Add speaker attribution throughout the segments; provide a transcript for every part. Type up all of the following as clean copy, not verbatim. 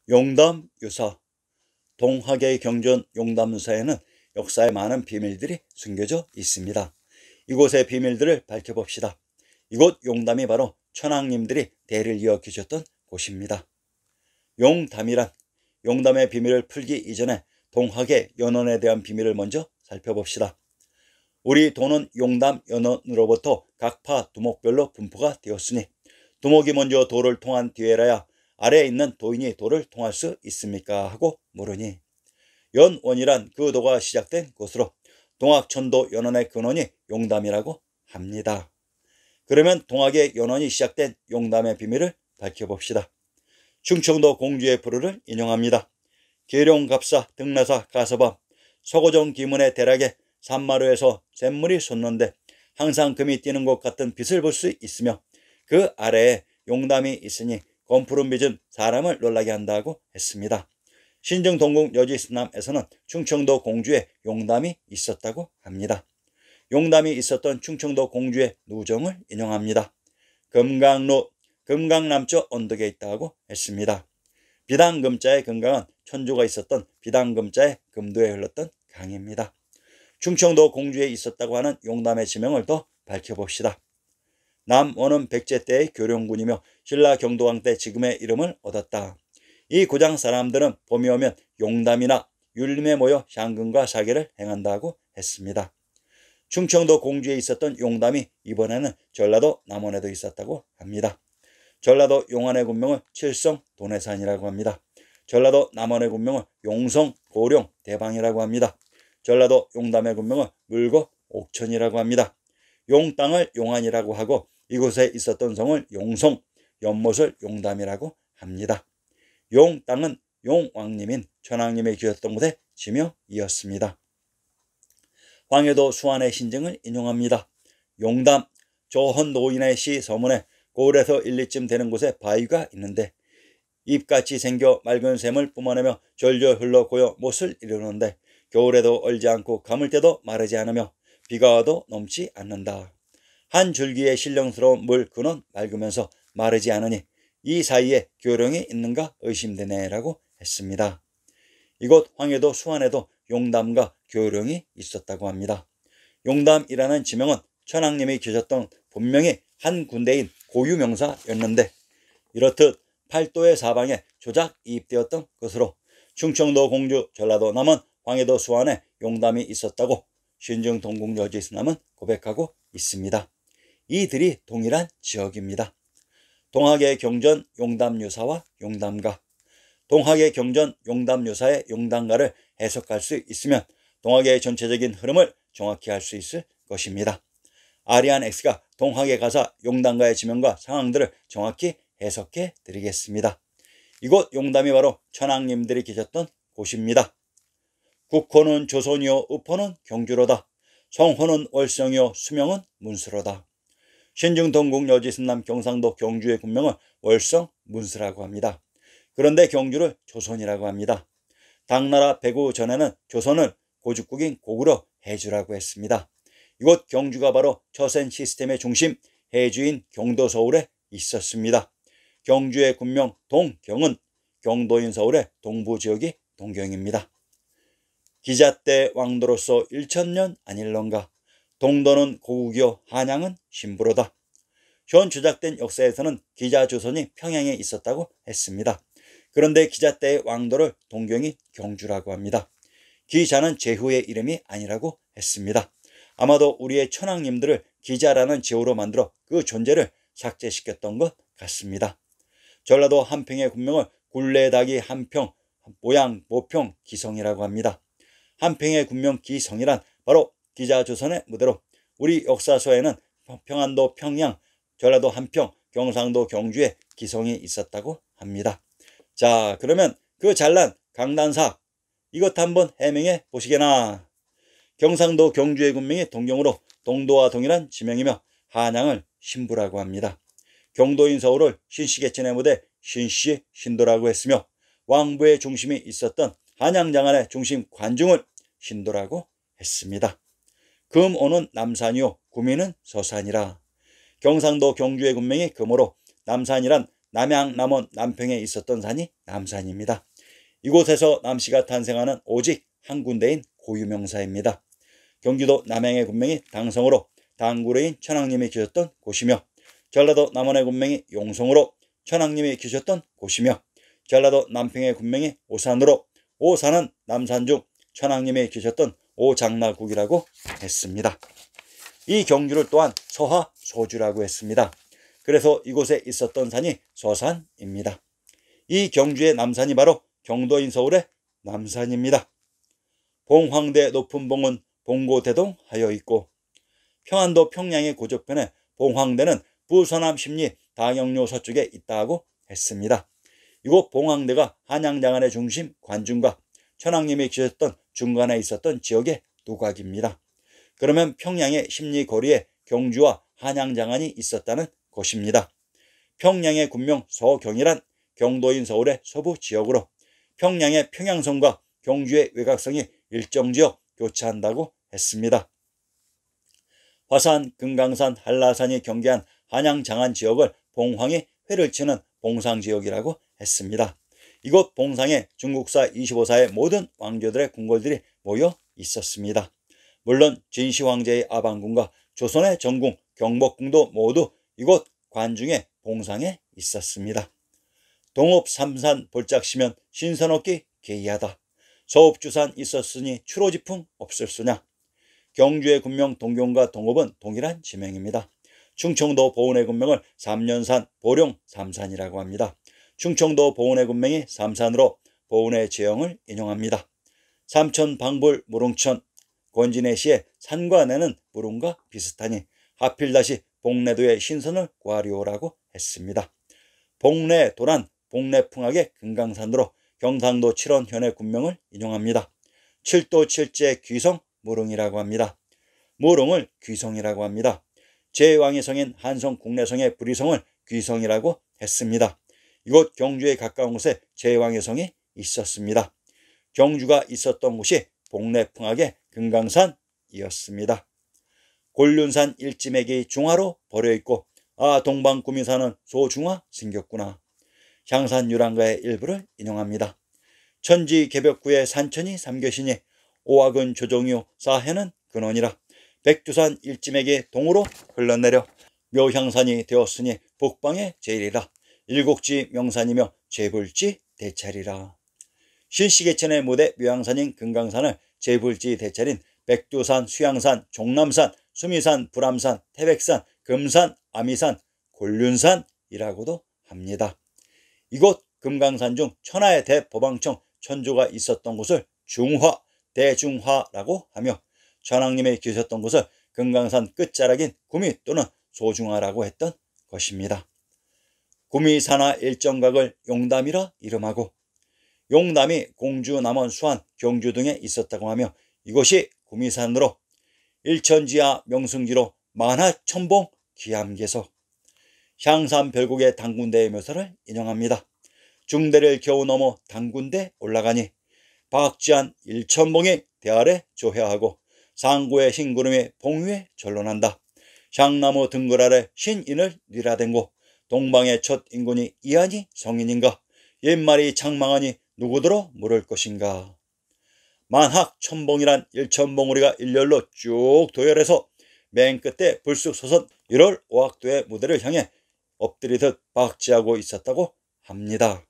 Speaker 1: 용담유사. 동학의 경전 용담유사에는 역사의 많은 비밀들이 숨겨져 있습니다. 이곳의 비밀들을 밝혀봅시다. 이곳 용담이 바로 천황님들이 대를 이어 계셨던 곳입니다. 용담이란 용담의 비밀을 풀기 이전에 동학의 연원에 대한 비밀을 먼저 살펴봅시다. 우리 도는 용담 연원으로부터 각 파 두목별로 분포가 되었으니 두목이 먼저 도를 통한 뒤에라야 아래에 있는 도인이 도를 통할 수 있습니까? 하고 물으니 연원이란 그 도가 시작된 곳으로 동학천도 연원의 근원이 용담이라고 합니다. 그러면 동학의 연원이 시작된 용담의 비밀을 밝혀봅시다. 충청도 공주의 부르를 인용합니다. 계룡갑사 등나사 가서밤 서고정 기문의 대락에 산마루에서 샘물이 솟는데 항상 금이 뛰는 것 같은 빛을 볼 수 있으며 그 아래에 용담이 있으니 검푸른 빛은 사람을 놀라게 한다고 했습니다. 신정동궁 여지스남에서는 충청도 공주에 용담이 있었다고 합니다. 용담이 있었던 충청도 공주의 누정을 인용합니다. 금강로 금강남쪽 언덕에 있다고 했습니다. 비당금자의 금강은 천주가 있었던 비당금자의 금도에 흘렀던 강입니다. 충청도 공주에 있었다고 하는 용담의 지명을 더 밝혀봅시다. 남원은 백제 때의 교룡군이며 신라 경도왕 때 지금의 이름을 얻었다. 이 고장 사람들은 봄이 오면 용담이나 율림에 모여 향금과 사계를 행한다고 했습니다. 충청도 공주에 있었던 용담이 이번에는 전라도 남원에도 있었다고 합니다. 전라도 용안의 군명을 칠성 도내산이라고 합니다. 전라도 남원의 군명을 용성 고령 대방이라고 합니다. 전라도 용담의 군명을 물고 옥천이라고 합니다. 용땅을 용안이라고 하고 이곳에 있었던 성을 용성, 연못을 용담이라고 합니다. 용땅은 용왕님인 천황님이 계셨던 곳의 지명이었습니다. 황해도 수안의 신증을 인용합니다. 용담, 조헌 노인의 시 서문에 고을에서 1리쯤 되는 곳에 바위가 있는데 잎같이 생겨 맑은 샘을 뿜어내며 졸졸 흘러 고여 못을 이루는데 겨울에도 얼지 않고 가물 때도 마르지 않으며 비가 와도 넘지 않는다. 한 줄기의 신령스러운 물 그는 맑으면서 마르지 않으니 이 사이에 교령이 있는가 의심되네 라고 했습니다. 이곳 황해도 수안에도 용담과 교령이 있었다고 합니다. 용담이라는 지명은 천황님이 계셨던 분명히 한 군대인 고유명사였는데 이렇듯 팔도의 사방에 조작 이입되었던 것으로 충청도 공주 전라도 남원 황해도 수안에 용담이 있었다고 신정동궁 여지스남은 고백하고 있습니다. 이들이 동일한 지역입니다. 동학의 경전 용담유사와 용담가. 동학의 경전 용담유사의 용담가를 해석할 수 있으면 동학의 전체적인 흐름을 정확히 알 수 있을 것입니다. 아리안 X가 동학의 가사 용담가의 지명과 상황들을 정확히 해석해 드리겠습니다. 이곳 용담이 바로 천황님들이 계셨던 곳입니다. 국호는 조선이요 읍호는 경주로다. 성호는 월성이요 수명은 문수로다. 신중동궁 여지승남 경상도 경주의 군명은 월성 문수라고 합니다. 그런데 경주를 조선이라고 합니다. 당나라 배구 전에는 조선을 고죽국인 고구려 해주라고 했습니다. 이곳 경주가 바로 처센 시스템의 중심 해주인 경도 서울에 있었습니다. 경주의 군명 동경은 경도인 서울의 동부 지역이 동경입니다. 기잣대 왕도로서 1000년 아닐런가. 동도는 고국이요 한양은 신부로다. 현 조작된 역사에서는 기자조선이 평양에 있었다고 했습니다. 그런데 기잣대의 왕도를 동경이 경주라고 합니다. 기자는 제후의 이름이 아니라고 했습니다. 아마도 우리의 천황님들을 기자라는 제후로 만들어 그 존재를 삭제시켰던 것 같습니다. 전라도 한평의 군명을 굴레다기 한평, 모양, 모평, 기성이라고 합니다. 한평의 군명 기성이란 바로 기자조선의 무대로 우리 역사서에는 평안도 평양, 전라도 한평, 경상도 경주에 기성이 있었다고 합니다. 자, 그러면 그 잘난 강단사 이것 한번 해명해 보시게나. 경상도 경주의 군명이 동경으로 동도와 동일한 지명이며 한양을 신부라고 합니다. 경도인 서울을 신시개천의 무대 신시 신도라고 했으며 왕부의 중심이 있었던 한양장안의 중심 관중을 신도라고 했습니다. 금오는 남산이요 구미는 서산이라. 경상도 경주의 군명이 금오로 남산이란 남양 남원 남평에 있었던 산이 남산입니다. 이곳에서 남씨가 탄생하는 오직 한 군데인 고유명사입니다. 경기도 남양의 군명이 당성으로 당구레인 천황님이 계셨던 곳이며, 전라도 남원의 군명이 용성으로 천황님이 계셨던 곳이며, 전라도 남평의 군명이 오산으로 오산은 남산 중 천황님이 계셨던 오장나국이라고 했습니다. 이 경주를 또한 서하 소주라고 했습니다. 그래서 이곳에 있었던 산이 서산입니다. 이 경주의 남산이 바로 경도인 서울의 남산입니다. 봉황대 높은 봉은 봉고대동 하여 있고, 평안도 평양의 고조편에 봉황대는 부서남 십리 당영료 서쪽에 있다고 했습니다. 이곳 봉황대가 한양장안의 중심 관중과 천황님이 계셨던 중간에 있었던 지역의 누각입니다. 그러면 평양의 십리 거리에 경주와 한양장안이 있었다는 것입니다. 평양의 군명 서경이란 경도인 서울의 서부 지역으로 평양의 평양성과 경주의 외곽성이 일정 지역 교차한다고 했습니다. 화산, 금강산, 한라산이 경계한 한양장안 지역을 봉황이 회를 치는 봉상지역이라고 했습니다. 이곳 봉상에 중국사 25사의 모든 왕조들의 궁궐들이 모여 있었습니다. 물론 진시황제의 아방궁과 조선의 정궁, 경복궁도 모두 이곳 관중의 봉상에 있었습니다. 동읍 삼산 볼짝시면 신선없기 개이하다. 서읍주산 있었으니 추로지풍 없을수냐. 경주의 군명 동경과 동읍은 동일한 지명입니다. 충청도 보은의 군명을 삼년산, 보령, 삼산이라고 합니다. 충청도 보은의 군명이 삼산으로 보은의 제형을 인용합니다. 삼천 방불 무릉천, 권진해시의 산과 내는 무릉과 비슷하니 하필 다시 복내도의 신선을 구하리오라고 했습니다. 복내도란 복내풍악의 금강산으로 경상도 칠원현의 군명을 인용합니다. 칠도 칠제 귀성 무릉이라고 합니다. 무릉을 귀성이라고 합니다. 제왕의 성인 한성 국내성의 불의성을 귀성이라고 했습니다. 이곳 경주에 가까운 곳에 제왕의 성이 있었습니다. 경주가 있었던 곳이 복내풍악의 금강산이었습니다. 곤륜산 일지맥이 중화로 버려있고 동방구미산은 소중화 생겼구나. 향산유랑가의 일부를 인용합니다. 천지개벽구의 산천이 삼겨시니 오악은 조정이요 사해는 근원이라. 백두산 일지맥이 동으로 흘러내려 묘향산이 되었으니 북방의 제일이라. 일곡지 명산이며 제불지 대찰이라. 실시계천의 무대 묘향산인 금강산을 제불지 대찰인 백두산, 수양산, 종남산, 수미산, 불암산, 태백산, 금산, 아미산, 곤륜산이라고도 합니다. 이곳 금강산 중 천하의 대법왕청 천조가 있었던 곳을 중화, 대중화라고 하며 천황님이 계셨던 곳을 금강산 끝자락인 구미 또는 소중화라고 했던 것입니다. 구미 산하 일정각을 용담이라 이름하고, 용담이 공주, 남원, 수안, 경주 등에 있었다고 하며 이곳이 구미산으로 일천지하 명승지로 만하천봉 기암계서, 향산별곡의 당군대의 묘사를 인용합니다. 중대를 겨우 넘어 당군대 올라가니 박지한 일천봉이 대아래 조회하고 상고의 흰구름이 봉위에 전론한다. 향나무 등굴 아래 신인을 니라댕고 동방의 첫 인군이 이하니 성인인가. 옛말이 장망하니 누구더러 물을 것인가. 만학천봉이란 일천봉우리가 일렬로 쭉 도열해서 맨 끝에 불쑥 솟은 1월 오학도의 무대를 향해 엎드리듯 박지하고 있었다고 합니다.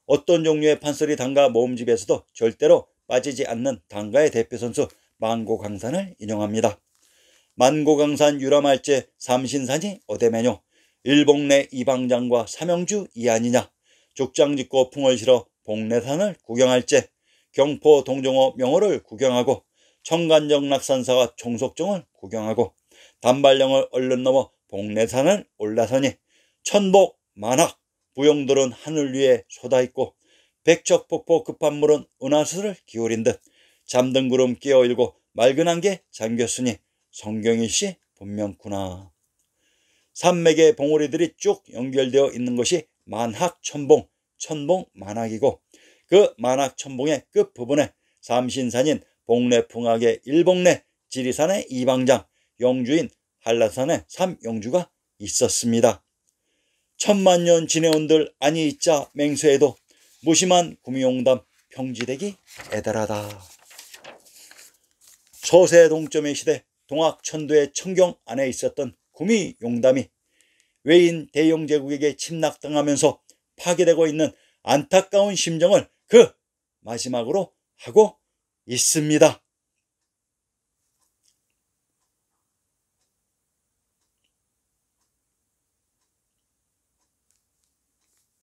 Speaker 1: 어떤 종류의 판소리 단가 모음집에서도 절대로 빠지지 않는 단가의 대표 선수 만고강산을 인용합니다. 만고강산 유람할제 삼신산이 어데매뇨. 일봉내 이방장과 삼영주 이안이냐. 족장짓고 풍을 실어 복내산을 구경할제 경포 동정호 명호를 구경하고 청간정 낙산사와 총속정을 구경하고 단발령을 얼른 넘어 복내산을 올라서니 천복 만학 부용돌은 하늘 위에 솟아있고 백척폭포 급한 물은 은하수를 기울인 듯 잠든 구름 끼어일고 맑은 안개 잠겼으니 성경일시 분명구나. 산맥의 봉우리들이 쭉 연결되어 있는 것이 만학천봉, 천봉만학이고 그 만학천봉의 끝부분에 삼신산인 복내풍악의 일봉내, 지리산의 이방장, 영주인 한라산의 삼영주가 있었습니다. 천만년 지내온들 아니 있자 맹세해도 무심한 구미용담 평지되기 애달하다. 서세 동점의 시대 동학천도의 청경 안에 있었던 구미용담이 외인 대영제국에게 침략당하면서 파괴되고 있는 안타까운 심정을 그 마지막으로 하고 있습니다.